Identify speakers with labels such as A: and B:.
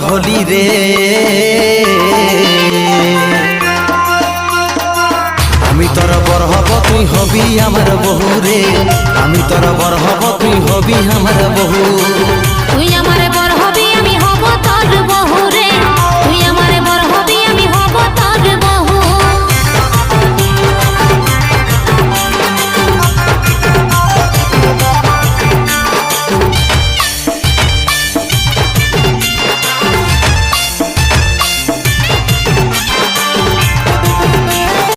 A: হলি রে। আমি তোর বর হব তুই হবি আমার বহু রে, আমি তোর বর হব তুই হবি আমার বহু।